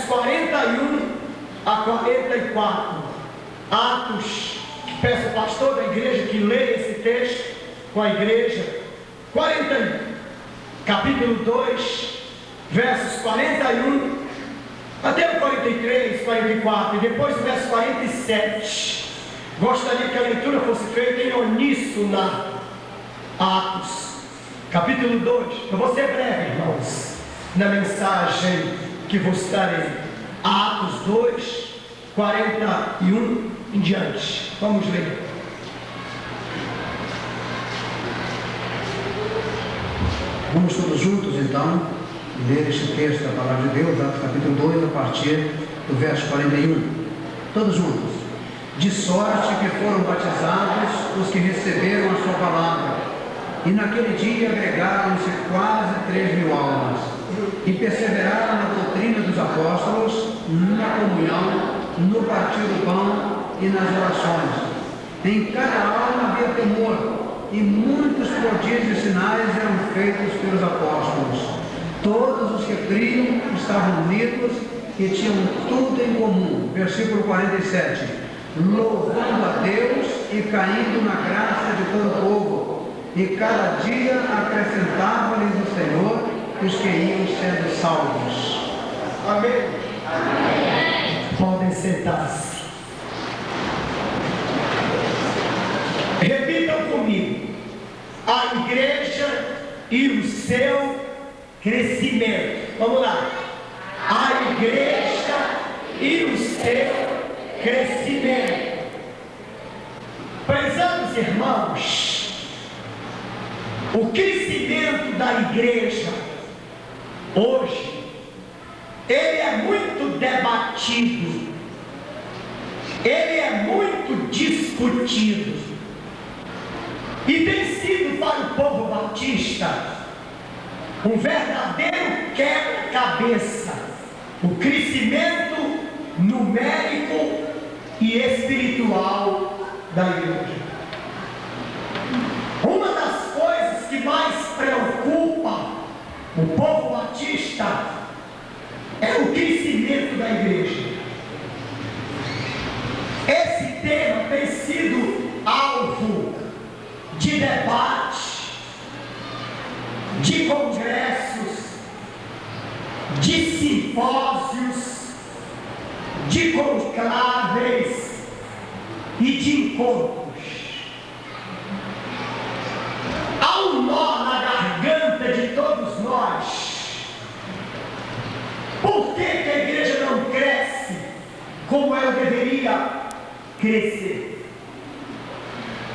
41 a 44. Atos, peço ao pastor da igreja que leia esse texto com a igreja. 41, capítulo 2, versos 41 até o 43, 44, e depois o verso 47. Gostaria que a leitura fosse feita em uníssono. Atos, capítulo 2. Eu vou ser breve, irmãos, na mensagem que vos darei. Atos 2, 41 em diante. Vamos ler. Vamos todos juntos, então, ler este texto da Palavra de Deus, Atos capítulo 2, a partir do verso 41. Todos juntos. De sorte que foram batizados os que receberam a sua palavra, e naquele dia agregaram-se quase 3.000 almas, e perseveraram na doutrina dos apóstolos, na comunhão, no partir do pão e nas orações. Em cada alma havia temor, e muitos prodígios e sinais eram feitos pelos apóstolos. Todos os que criam estavam unidos e tinham tudo em comum. Versículo 47. Louvando a Deus e caindo na graça de todo o povo, e cada dia acrescentava-lhes o Senhor os que iam sendo salvos. Amém. Amém. Podem sentar-se. Repitam comigo: a igreja e o seu crescimento. Vamos lá. A igreja e o seu crescimento. Prezados irmãos, o crescimento da igreja hoje, ele é muito debatido, ele é muito discutido, e tem sido para o povo batista um verdadeiro quebra-cabeça, o crescimento numérico e espiritual da igreja. Uma das coisas que mais preocupa o povo batista é o crescimento da igreja. Esse tema tem sido alvo de debate, de congressos, de simpósios, de conclaves e de encontros. Há um nó na garganta de todos nós. Por que a igreja não cresce como ela deveria crescer?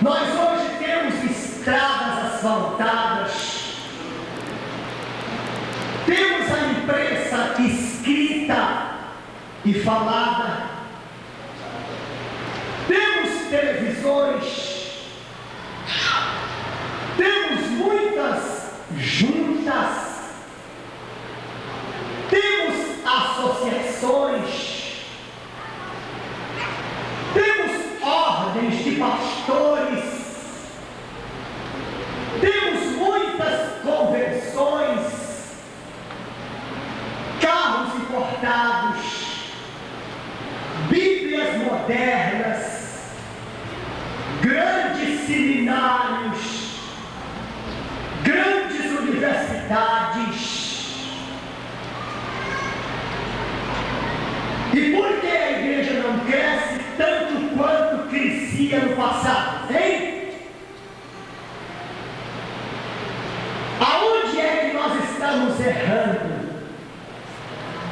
Nós hoje temos estradas asfaltadas, temos a imprensa escrita e falada, temos televisões, temos muitas juntas, temos associações, temos ordens de pastores, temos muitas convenções, carros importados, Bíblias modernas, grandes seminários, grandes universidades. E por que a igreja não cresce tanto quanto crescia no passado, hein? Aonde é que nós estamos errando?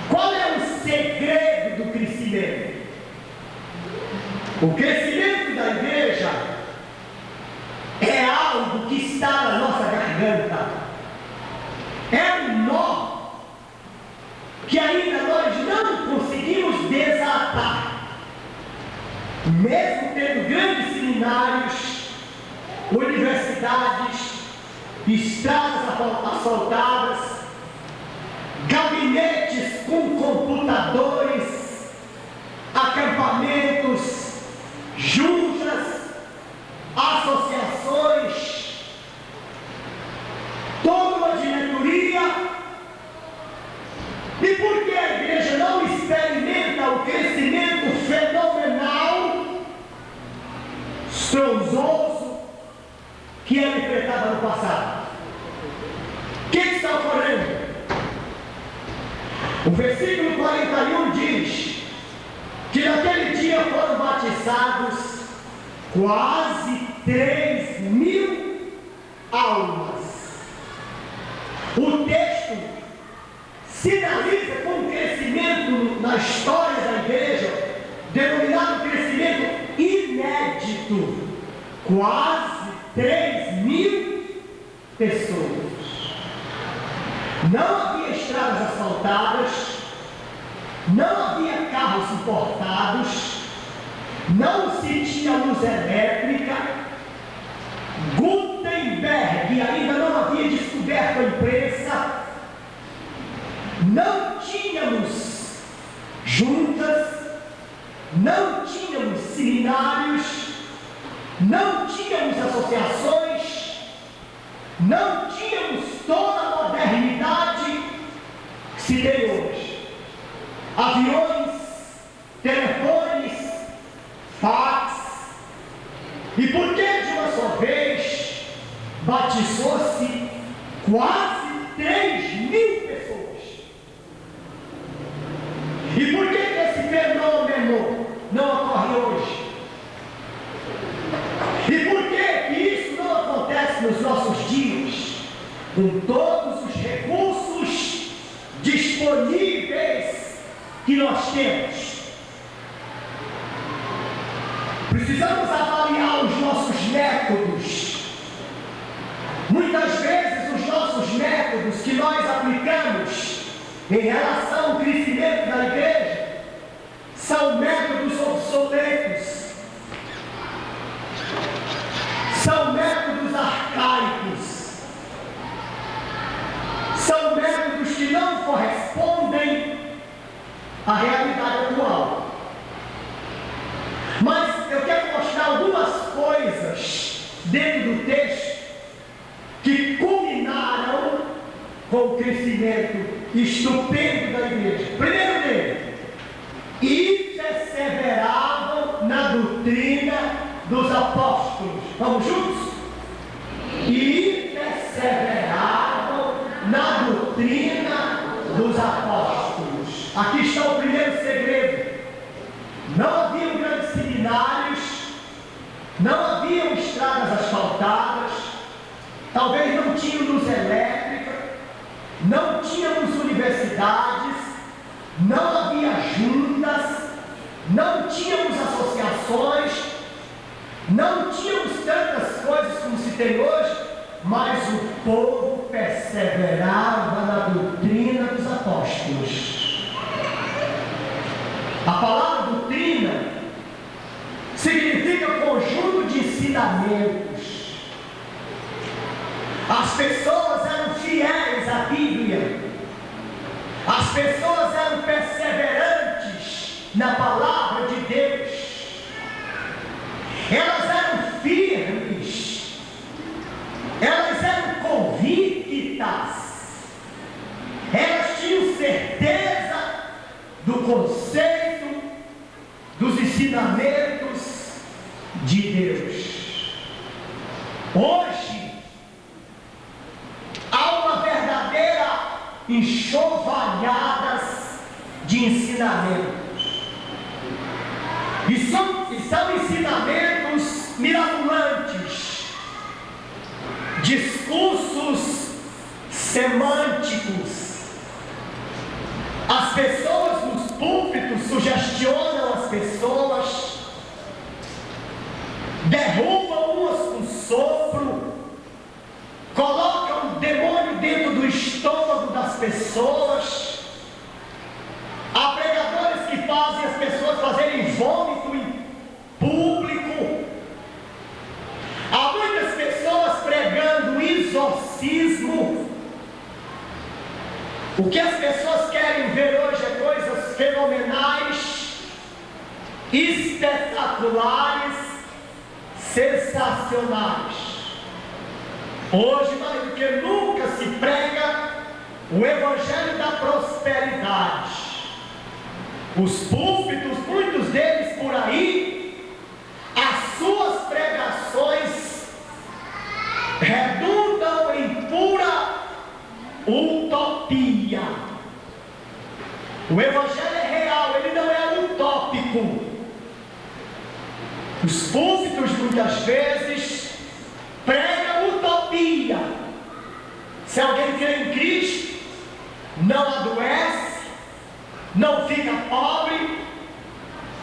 Qual é o segredo do crescimento? O crescimento da igreja é algo que está na nossa garganta. É um nó que ainda nós não conseguimos desatar. Mesmo tendo grandes seminários, universidades, estradas asfaltadas, gabinetes com computadores, acampamentos, juntas, associações, toda uma diretoria. E por que a igreja não espera crescimento fenomenal, estrondoso, que ela enfrentava no passado. O que está ocorrendo? O versículo 41 diz que naquele dia foram batizados quase 3.000 almas. O texto sinaliza com um crescimento na história da igreja, denominado crescimento inédito. Quase 3.000 pessoas. Não havia estradas asfaltadas, não havia carros importados, não se tinha luz elétrica. Gutenberg ainda não havia descoberto a imprensa, não tínhamos juntas, não tínhamos seminários, não tínhamos associações, não tínhamos toda a modernidade que se tem hoje. Aviões, telefones, fax. E por que de uma só vez batizou-se quase 3.000 pessoas? E por que esse fenômeno não ocorre hoje? E por que isso não acontece nos nossos dias, com todos os recursos disponíveis que nós temos? Precisamos avaliar os nossos métodos. Muitas vezes os nossos métodos que nós aplicamos em relação ao crescimento da igreja são métodos obsoletos, são métodos arcaicos, são métodos que não correspondem à realidade atual. Mas eu quero mostrar algumas coisas dentro do texto que culminaram com o crescimento estupendo da igreja. Primeiro dele, e perseveravam na doutrina dos apóstolos. Vamos juntos? E perseveravam na doutrina dos apóstolos. Aqui está o primeiro segredo. Não haviam grandes seminários, não haviam estradas asfaltadas, talvez não tinham luz elétrica, não tínhamos universidades, não havia juntas, não tínhamos associações, não tínhamos tantas coisas como se tem hoje, mas o povo perseverava na doutrina dos apóstolos. A palavra doutrina significa conjunto de ensinamentos. As pessoas eram fiéis à Bíblia, as pessoas eram perseverantes na palavra de Deus, elas eram firmes, elas eram convictas, elas tinham certeza do conceito, dos ensinamentos de Deus. Hoje há uma verdadeira enxovalhada de ensinamentos, e são ensinamentos mirabolantes, discursos semânticos. As pessoas nos púlpitos sugestionam as pessoas, derrubam umas com sopro, colocam o demônio dentro do estômago das pessoas. Há pregadores que fazem as pessoas fazerem vômito em público. Há muitas pessoas pregando exorcismo. O que as pessoas querem ver hoje é coisas fenomenais, espetaculares, sensacionais. Hoje, mais do que nunca, se prega o evangelho da prosperidade, Os púlpitos, muitos deles por aí, as suas pregações redundam em pura utopia. O Evangelho é real, ele não é utópico. Os púlpitos muitas vezes pregam utopia. Se alguém crê em Cristo, não adoece, não fica pobre,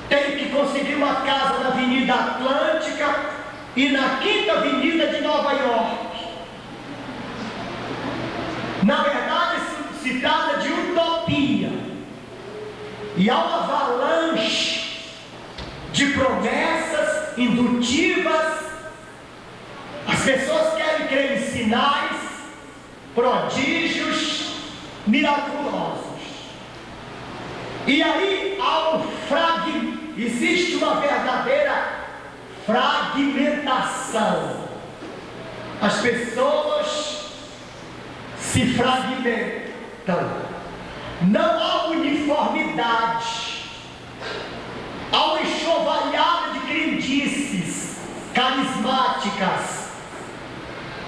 tem que conseguir uma casa na Avenida Atlântica e na 5ª Avenida de Nova York. Na verdade, se trata de utopia. E há uma avalanche de promessas indutivas. As pessoas querem crer em sinais, prodígios, miraculosos. E aí existe uma verdadeira fragmentação. As pessoas se fragmentam. Não há uniformidade. Há uma enxovalhada de crendices carismáticas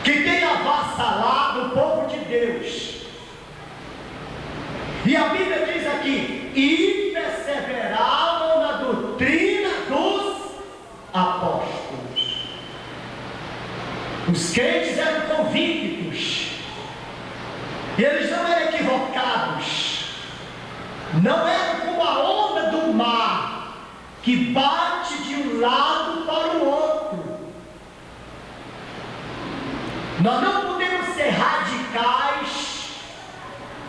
que tem avassalado o povo de Deus. E a Bíblia diz aqui: e perseveravam na doutrina dos apóstolos. Os crentes eram convictos, e eles não eram equivocados, não eram como a onda do mar que bate de um lado para o outro. Nós não podemos ser radicais,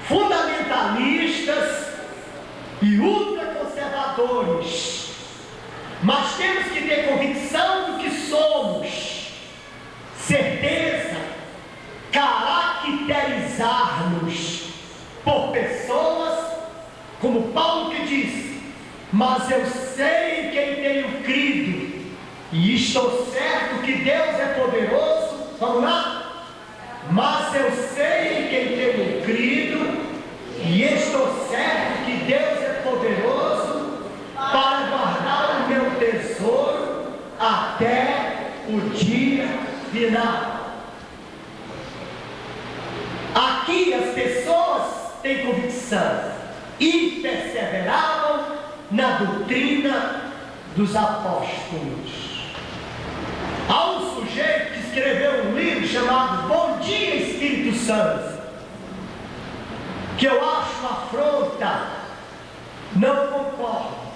fundamentalistas e ultraconservadores, mas temos que ter convicção do que somos, certeza, caracterizar-nos por pessoas, como Paulo que diz: mas eu sei em quem tenho crido, e estou certo que Deus é poderoso. Vamos lá? Mas eu sei em quem tenho crido, e estou certo que Deus é poderoso para guardar o meu tesouro até o dia final. Aqui as pessoas têm convicção e perseveravam na doutrina dos apóstolos. Há um sujeito que escreveu um livro chamado Bom Dia Espírito Santo, que eu acho uma afronta, não concordo.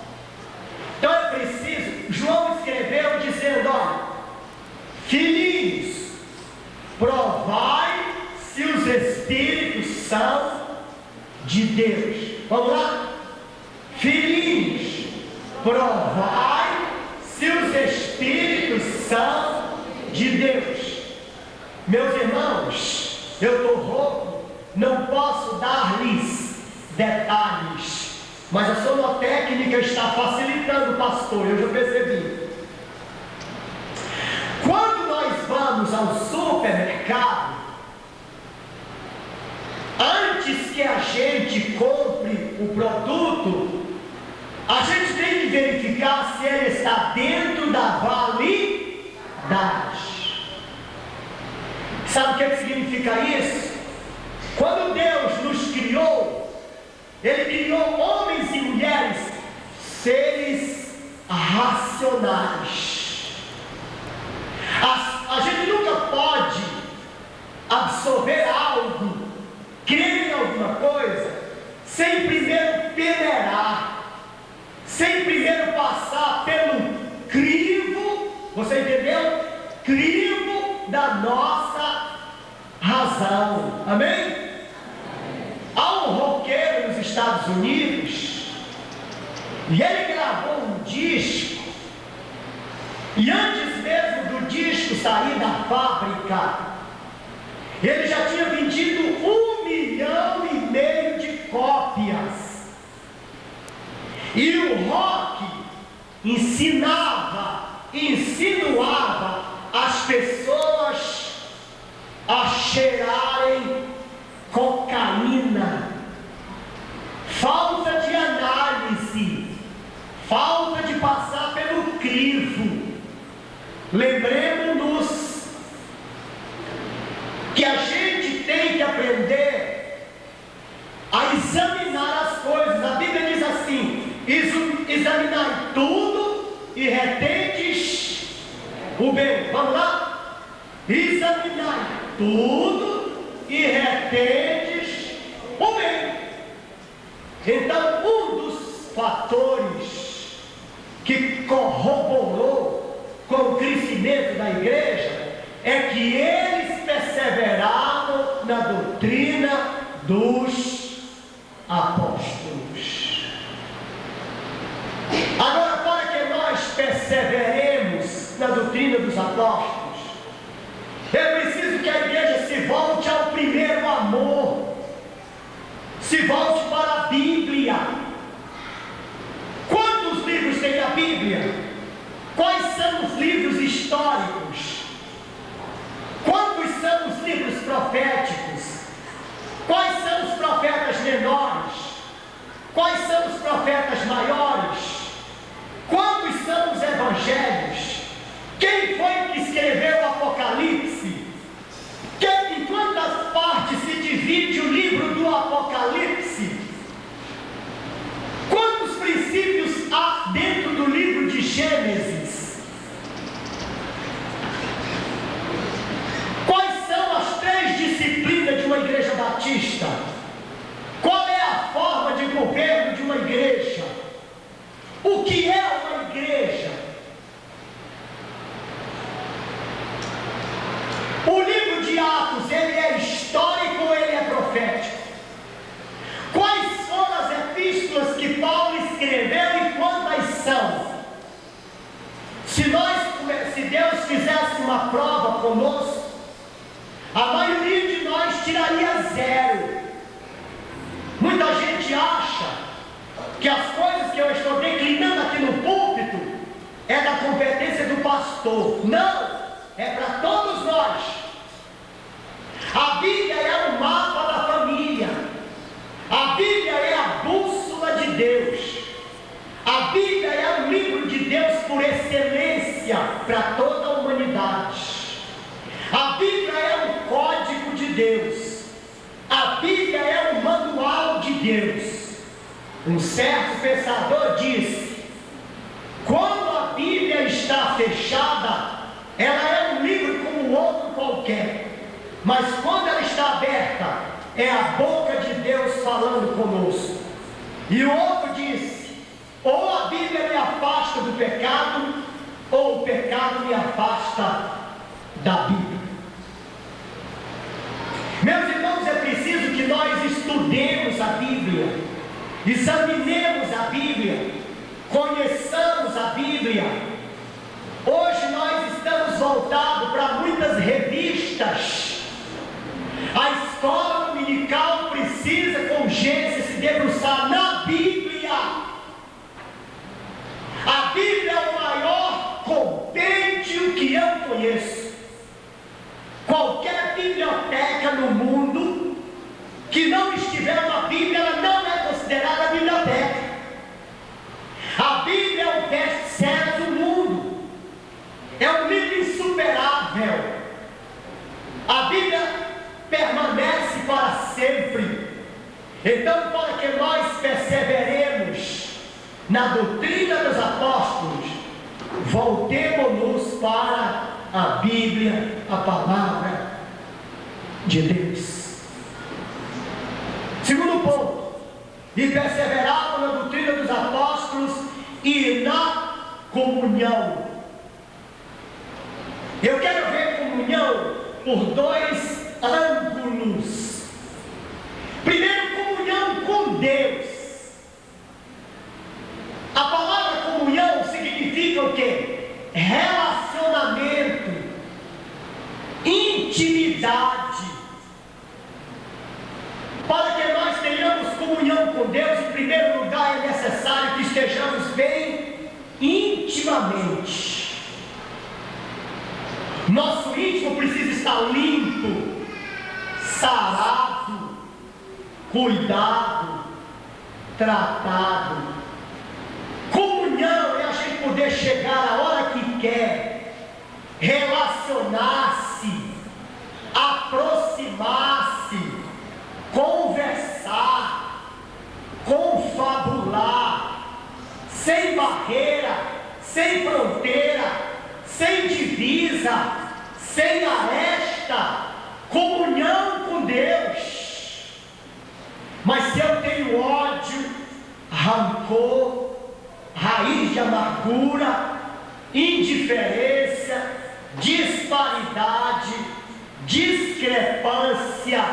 Então é preciso, João escreveu dizendo: olha, filhinhos, provai se os Espíritos são de Deus. Vamos lá? Filhinhos, provai se os Espíritos são de Deus. Meus irmãos, eu estou rouco, não posso dar-lhes detalhes, mas a sonotécnica está facilitando, pastor, eu já percebi. Quando nós vamos ao supermercado, antes que a gente compre o produto, a gente tem que verificar se ele está dentro da validade. Sabe o que significa isso? Quando Deus nos criou, Ele criou homens e mulheres, seres racionais. A gente nunca pode absorver algo, crer em alguma coisa, sem primeiro peneirar, sem primeiro passar pelo crivo, você entendeu? Crivo da nossa razão. Amém? Há um roqueiro nos Estados Unidos, e ele gravou um disco, e antes mesmo do disco sair da fábrica, ele já tinha vendido 1,5 milhão de cópias. E o rock insinuava as pessoas a cheirarem cocaína. Falta de análise lembremos-nos que a gente tem que aprender a examinar as coisas. A Bíblia diz assim: examinai tudo e retendes o bem. Vamos lá? Examinai tudo e retendes o bem. Então, um dos fatores que corroborou com o crescimento da igreja é que eles perseveraram na doutrina dos apóstolos. Agora, para que nós perseveremos na doutrina dos apóstolos, é preciso que a igreja se volte ao primeiro amor, se volte para a Bíblia. Quantos livros tem a Bíblia? Quais são os livros históricos? Quantos são os livros proféticos? Quais são os profetas menores? Quais são os profetas maiores? Quantos são os evangelhos? Quem foi que escreveu o Apocalipse? Em quantas partes se divide o livro do Apocalipse? Quantos princípios há dentro do livro de Gênesis? Quais são as 3 disciplinas de uma igreja batista? Qual é a forma de governo de uma igreja? O que é uma igreja? O livro de Atos, ele é histórico ou ele é profético? Quais foram as epístolas que Paulo escreveu e quantas são? Se Deus fizesse uma prova conosco, a maioria de nós tiraria 0. Muita gente acha que as coisas que eu estou declinando aqui no púlpito é da competência do pastor. Não! É para todos nós. A Bíblia é o mapa da família. A Bíblia é a bússola de Deus. A Bíblia é o livro de Deus por excelência para toda a humanidade. A Bíblia é o código de Deus. A Bíblia é o manual de Deus. Um certo pensador disse: quando a Bíblia está fechada, ela é um livro como outro qualquer, mas quando ela está aberta, é a boca de Deus falando conosco. E o outro disse: ou a Bíblia me afasta do pecado, ou o pecado me afasta da Bíblia. Meus irmãos, é preciso que nós estudemos a Bíblia, examinemos a Bíblia, conheçamos a Bíblia. Hoje nós estamos voltados para muitas revistas. A escola dominical precisa com urgência se debruçar na Bíblia. A Bíblia é o maior compêndio que eu conheço. Qualquer biblioteca no mundo que não estiver na Bíblia, ela não é considerada biblioteca. A Bíblia é o best-seller do mundo. É um livro insuperável. A Bíblia permanece para sempre. Então, para que nós perseveremos na doutrina dos apóstolos, voltemos-nos para a Bíblia, a palavra de Deus. Segundo ponto: e perseveravam na doutrina dos apóstolos e na comunhão. Eu quero ver comunhão por 2 ângulos. Primeiro, comunhão com Deus. A palavra comunhão significa o quê? Relacionamento, intimidade. Para que nós tenhamos comunhão com Deus, em primeiro lugar é necessário que estejamos bem intimamente. Nosso íntimo precisa estar limpo, sarado, cuidado, tratado. Comunhão é a gente poder chegar a hora que quer, relacionar-se, aproximar-se, conversar, confabular, sem barreira, sem fronteira, sem divisa, sem aresta, comunhão com Deus. Mas se eu tenho ódio, rancor, raiz de amargura, indiferença, disparidade, discrepância,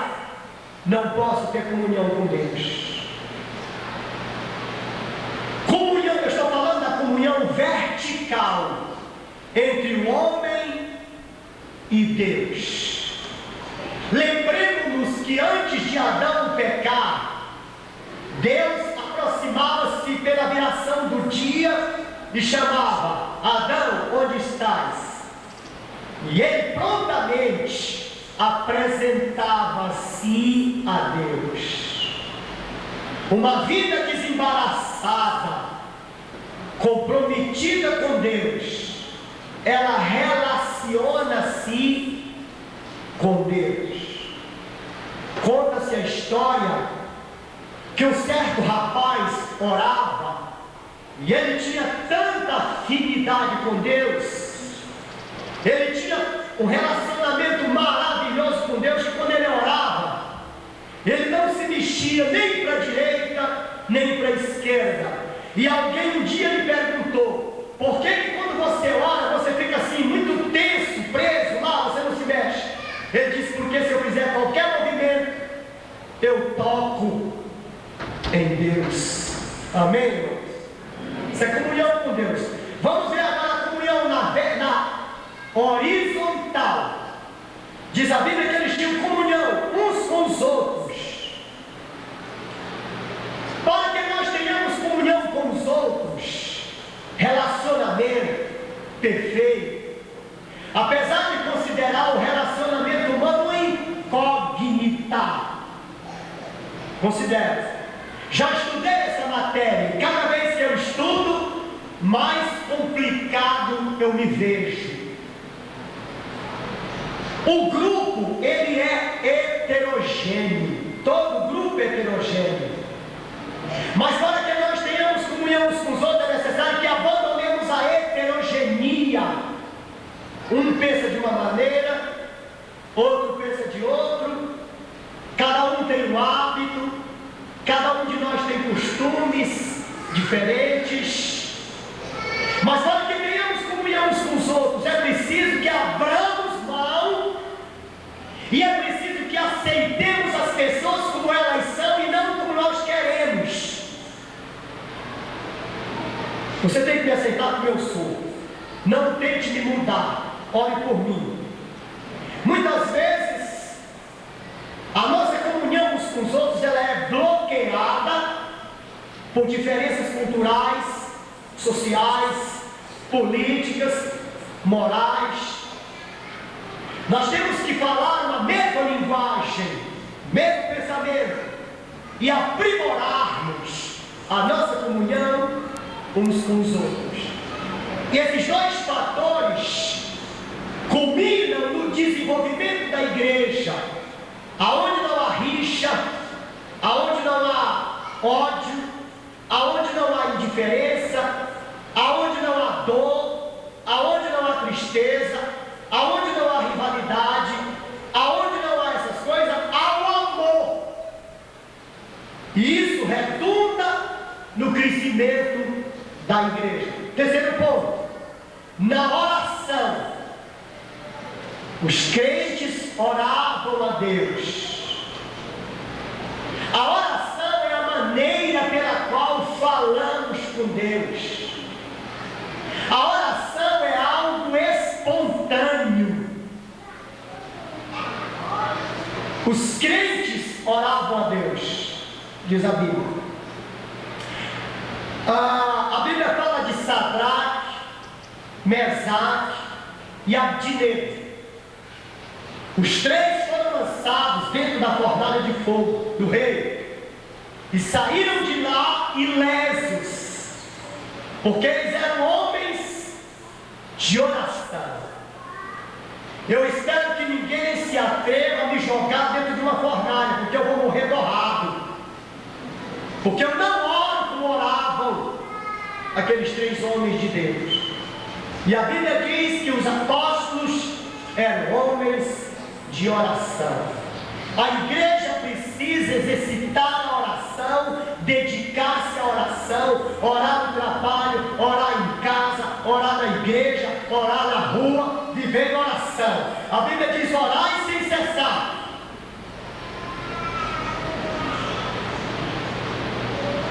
não posso ter comunhão com Deus. Comunhão, eu estou falando da comunhão vertical entre o homem e Deus. Lembremos-nos que antes de Adão pecar, Deus aproximava-se pela viração do dia e chamava: Adão, onde estás? E ele prontamente apresentava-se a Deus. Uma vida desembaraçada, comprometida com Deus, ela relaciona-se com Deus. Conta-se a história que um certo rapaz orava e ele tinha tanta afinidade com Deus, ele tinha um relacionamento maravilhoso com Deus, que quando ele orava, ele não se mexia nem para a direita, nem para a esquerda. E alguém um dia lhe perguntou: por que quando você ora, você fica assim, muito tenso, preso lá, você não se mexe? Ele disse: porque se eu fizer qualquer movimento, eu toco em Deus. Amém, irmãos? Isso é comunhão com Deus. Vamos ver agora a comunhão na horizontal. Diz a Bíblia que eles tinham comunhão uns com os outros. Para que nós tenhamos comunhão com os outros, relacionamento perfeito, apesar de considerar o relacionamento humano uma incógnita, considere, já estudei essa matéria e cada vez que eu estudo, mais complicado eu me vejo. O grupo, ele é heterogêneo, todo grupo é heterogêneo, mas para que nós tenhamos comunhão uns com os outros é necessário que abandonemos a heterogeneia. Um pensa de uma maneira, outro pensa de outro, cada um tem um hábito, cada um de nós tem costumes diferentes, mas para que tenhamos comunhão uns com os outros é preciso que abramos mão e é preciso que aceitemos as pessoas como elas são e não como nós queremos. Você tem que me aceitar como eu sou, não tente me mudar, ore por mim. Muitas vezes a nossa comunhão uns com os outros ela é bloqueada por diferenças culturais, sociais, políticas, morais. Nós temos que falar uma mesma linguagem, mesmo pensamento, e aprimorarmos a nossa comunhão uns com os outros. E esses dois fatores culminam no desenvolvimento da igreja, aonde não há rixa, aonde não há ódio, aonde não há indiferença, aonde não há dor, aonde não há tristeza, aonde não há rivalidade, aonde não há essas coisas, há o amor. E isso redunda no crescimento da igreja. Terceiro ponto, na oração, os crentes oravam a Deus. A oração é a maneira pela qual falamos com Deus. A oração é algo espontâneo. Os crentes oravam a Deus, diz a Bíblia. A Bíblia fala de Sadraque, Mesaque e Abdinego. Os três foram lançados dentro da fornalha de fogo do rei e saíram de lá ilesos, porque eles eram homens de oração. Eu espero que ninguém se atreva a me jogar dentro de uma fornalha, porque eu vou morrer torrado. Porque eu não oro como oravam aqueles 3 homens de Deus. E a Bíblia diz que os apóstolos eram homens de oração. A igreja precisa exercitar a oração, dedicar-se à oração, orar no trabalho, orar em casa, orar na igreja, orar na rua, viver em oração. A Bíblia diz: orai sem cessar.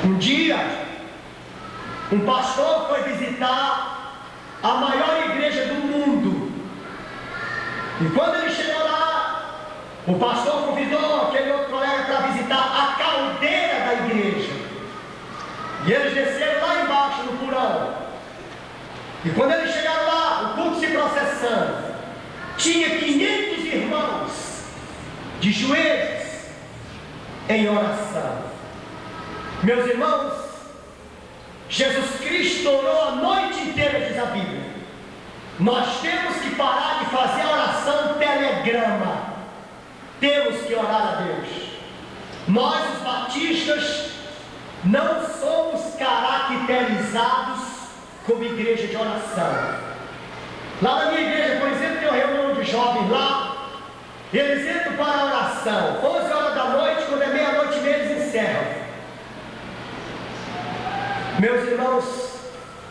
Um dia, um pastor foi visitar a maior igreja do mundo. E quando ele chegou lá, o pastor convidou aquele outro colega para visitar a caldeira da igreja. E eles desceram lá embaixo no porão. E quando eles chegaram lá, o culto se processando, tinha 500 irmãos de joelhos em oração. Meus irmãos, Jesus Cristo orou a noite inteira, diz a Bíblia. Nós temos que parar de fazer a oração telegrama. Temos que orar a Deus. Nós, os batistas, não somos caracterizados como igreja de oração. Lá na minha igreja, por exemplo, tem uma reunião de jovens lá. Eles entram para a oração 11 horas da noite, quando é meia-noite e meia eles encerram. Meus irmãos,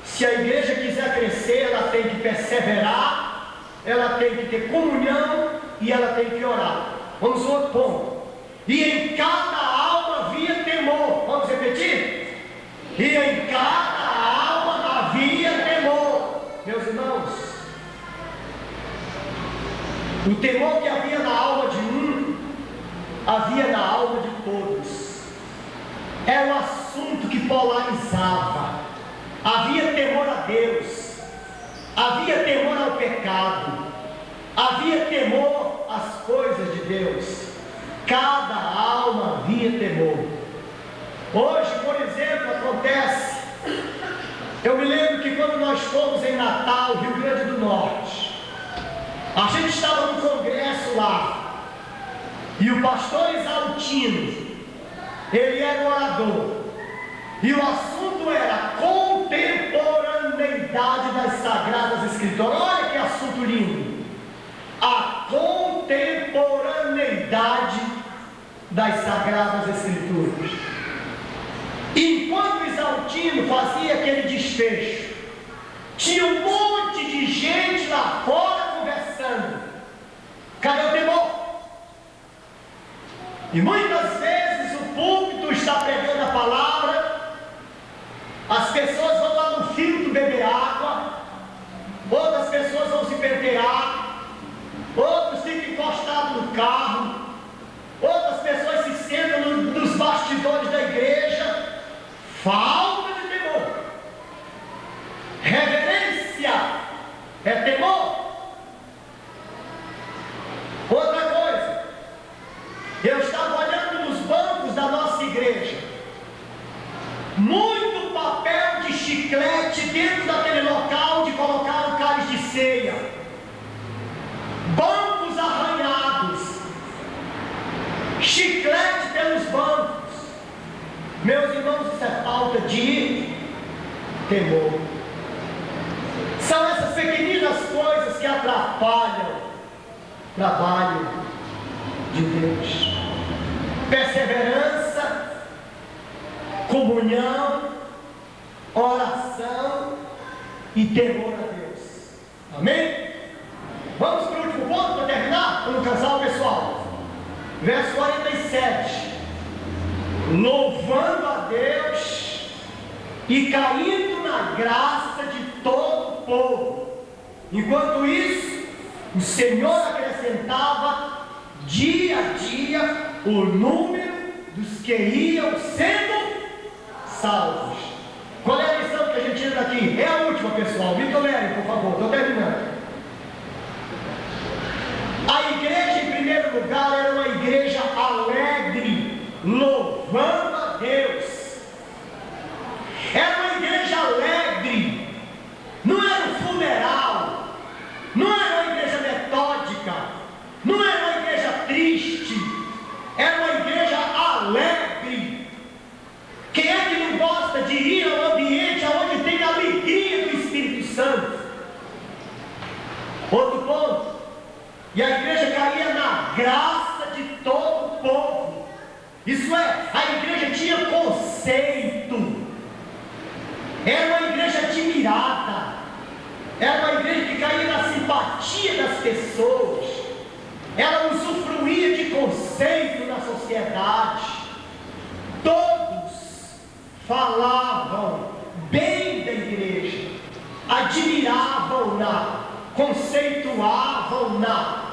se a igreja quiser crescer, ela tem que perseverar, ela tem que ter comunhão e ela tem que orar. Vamos ao outro ponto. E em cada alma havia temor. Vamos repetir? E em cada alma havia temor. Meus irmãos, o temor que havia na alma de um, havia na alma de todos. Era um assunto que polarizava. Havia temor a Deus, havia temor ao pecado, havia temor às coisas de Deus. Cada alma havia temor. Hoje, por exemplo, acontece. Eu me lembro que quando nós fomos em Natal, Rio Grande do Norte, a gente estava no congresso lá, e o pastor Exaltino, ele era o orador, e o assunto era a contemporaneidade das Sagradas Escrituras. Olha que assunto lindo! A contemporaneidade das Sagradas Escrituras. Enquanto Exaltino fazia aquele desfecho, tinha um monte de gente lá fora conversando. Cadê o temor? E muitas vezes o púlpito está pregando a palavra, as pessoas vão lá no filtro beber água, outras pessoas vão se pentear, outros ficam encostados no carro, outras pessoas se sentam nos bastidores da igreja. Falta de temor. Reverência é temor. Outra coisa, eu estava olhando nos bancos da nossa igreja, muito papel de chiclete dentro daquele local de colocar o cálice de ceia, bancos arranhados, chiclete pelos bancos. Meus irmãos, isso é falta de temor. São essas pequeninas coisas que atrapalham o trabalho de Deus. Perseverança, comunhão, oração e temor a Deus. Amém? Vamos para o último ponto para terminar, para não cansar o pessoal. Verso 47. Louvando a Deus e caindo na graça de todo o povo. Enquanto isso, o Senhor acrescentava dia a dia o número dos que iam sendo salvos. Qual é a lição que a gente tira daqui? É a última, pessoal. Me tolerem, por favor, estou terminando. A igreja, em primeiro lugar, era uma igreja alegre, louvando a Deus. Era uma igreja alegre. Não era um funeral, não era uma igreja metódica, de ir ao ambiente onde tem a alegria do Espírito Santo. Outro ponto, e a igreja caía na graça de todo o povo. Isso é, a igreja tinha conceito. Era uma igreja admirada. Era uma igreja que caía na simpatia das pessoas. Ela usufruía de conceito na sociedade. Todos falavam bem da igreja, admiravam-na, conceituavam-na.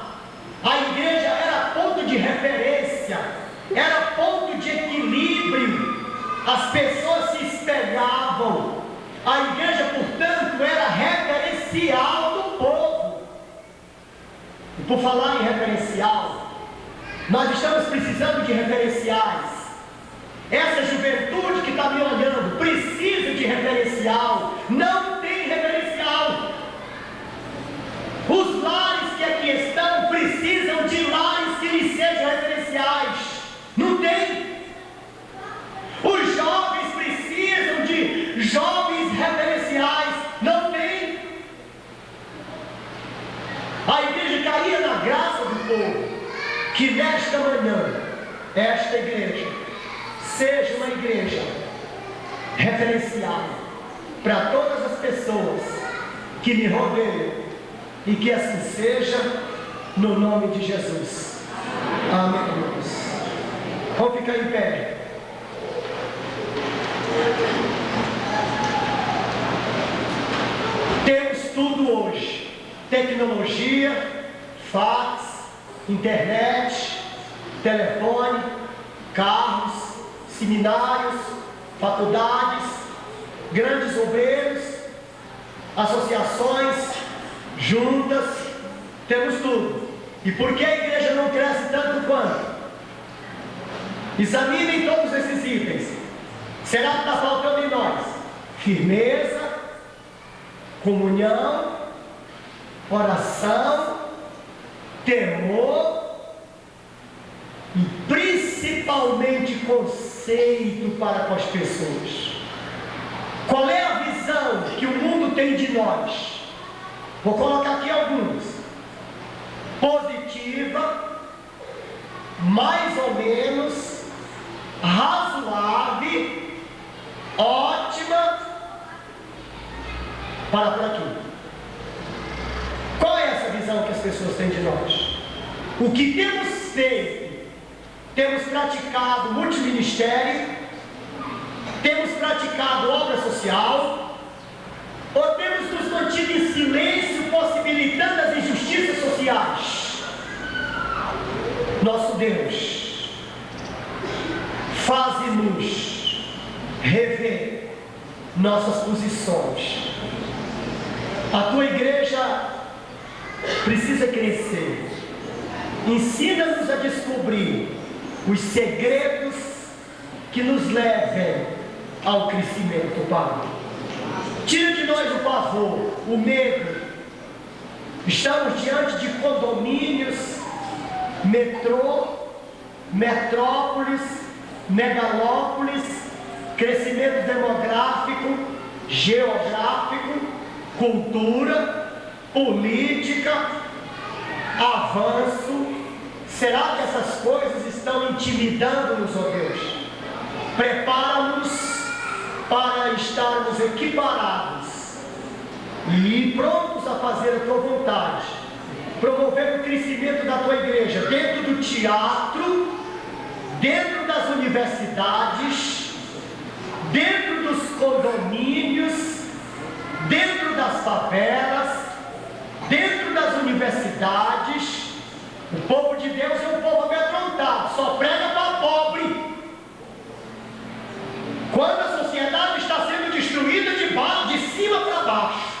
A igreja era ponto de referência, era ponto de equilíbrio. As pessoas se espelhavam. A igreja, portanto, era referencial do povo. E por falar em referencial, nós estamos precisando de referenciais. Essa juventude que está me olhando precisa de referencial. Não tem referencial. Os lares que aqui estão precisam de lares que lhes sejam referenciais. Não tem. Os jovens precisam de jovens referenciais. Não tem. A igreja caía na graça do povo. Que nesta manhã, esta igreja seja uma igreja referencial para todas as pessoas que me rodeiam, e que assim seja, no nome de Jesus. Amém, irmãos. Vamos ficar em pé. Temos tudo hoje: tecnologia, fax, internet, telefone, carros, seminários, faculdades, grandes obreiros, associações, juntas, temos tudo. E por que a igreja não cresce tanto quanto? Examinem todos esses itens. Será que está faltando em nós firmeza, comunhão, oração, temor e principalmente conceito para com as pessoas? Qual é a visão que o mundo tem de nós? Vou colocar aqui alguns: positiva, mais ou menos, razoável, ótima, para por aqui. Qual é essa visão que as pessoas têm de nós? O que temos feito? Temos praticado multiministério? Temos praticado obra social? Ou temos nos mantido em silêncio, possibilitando as injustiças sociais? Nosso Deus, faze-nos rever nossas posições. A tua igreja precisa crescer. Ensina-nos a descobrir os segredos que nos levem ao crescimento, Pai. Tira de nós o pavor, o medo. Estamos diante de condomínios, metrô, metrópoles, megalópolis, crescimento demográfico, geográfico, cultura, política, avanço. Será que essas coisas estão intimidando-nos, ó Deus? Prepara-nos para estarmos equiparados e prontos a fazer a tua vontade, promover o crescimento da tua igreja dentro do teatro, dentro das universidades, dentro dos condomínios, dentro das favelas, dentro das universidades. O povo de Deus é um povo amedrontado, só prega para pobre. Quando a sociedade está sendo destruída de cima para baixo,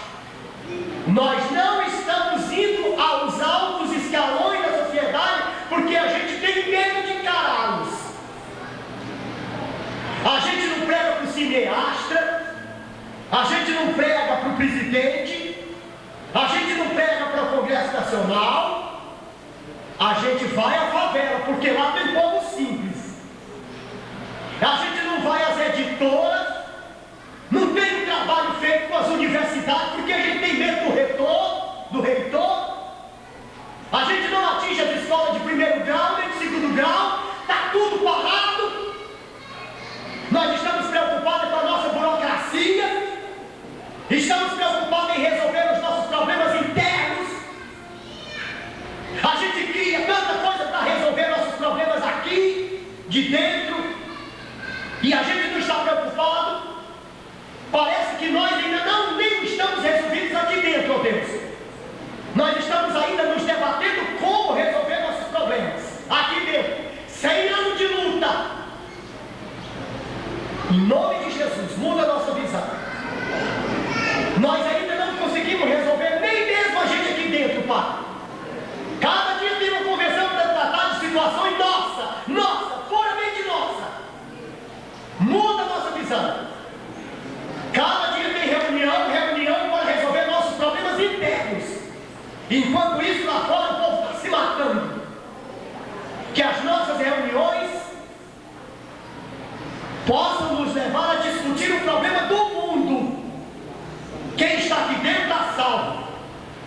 nós não estamos indo aos altos escalões da sociedade porque a gente tem medo de encará-los. A gente não prega para o cineasta, a gente não prega para o presidente, a gente não prega para o Congresso Nacional, a gente vai à favela, porque lá tem povo simples. A gente não vai às editoras, Deus. Nós estamos ainda nos debatendo como resolver nossos problemas. Aqui dentro, 100 anos de luta. Em nome de Jesus, muda a nossa visão. Nós ainda não conseguimos resolver nem mesmo a gente aqui dentro, Pai. Cada dia tem uma convenção para tratar de situações nossa, puramente nossa. Muda a nossa visão. Cada dia tem reunião para resolver nossos problemas internos. Enquanto isso, lá fora o povo está se matando. Que as nossas reuniões possam nos levar a discutir o problema do mundo. Quem está aqui dentro está salvo.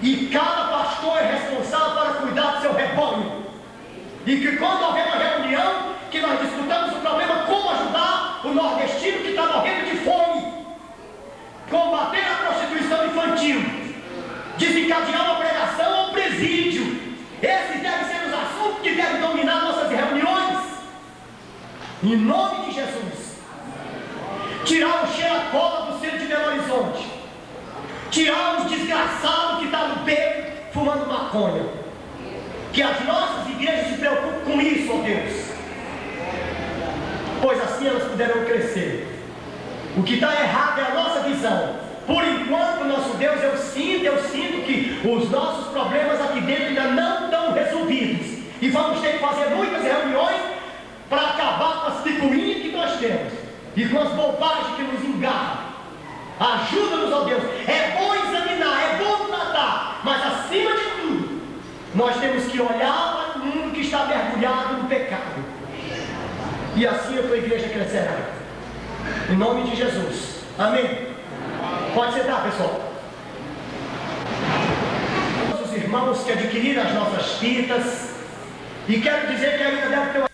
E cada pastor é responsável para cuidar do seu rebanho. E que quando houver uma reunião, que nós discutamos o problema como ajudar o nordestino que está morrendo de fome, combater a prostituição infantil, desencadear uma pregação ou presídio. Esses devem ser os assuntos que devem dominar nossas reuniões. Em nome de Jesus. Tirar o cheira-cola do centro de Belo Horizonte. Tirar os desgraçados que estão no beco fumando maconha. Que as nossas igrejas se preocupem com isso, ó Deus. Pois assim elas poderão crescer. O que está errado é a nossa visão. Por enquanto, nosso Deus, eu sinto que os nossos problemas aqui dentro ainda não estão resolvidos. E vamos ter que fazer muitas reuniões para acabar com as picuinhas que nós temos. E com as bobagens que nos engarram. Ajuda-nos, ó Deus. É bom examinar, é bom tratar. Mas acima de tudo, nós temos que olhar para o mundo que está mergulhado no pecado. E assim a tua igreja crescerá. Em nome de Jesus. Amém. Pode sentar, pessoal. Os irmãos que adquiriram as nossas fitas. E quero dizer que ainda deve ter uma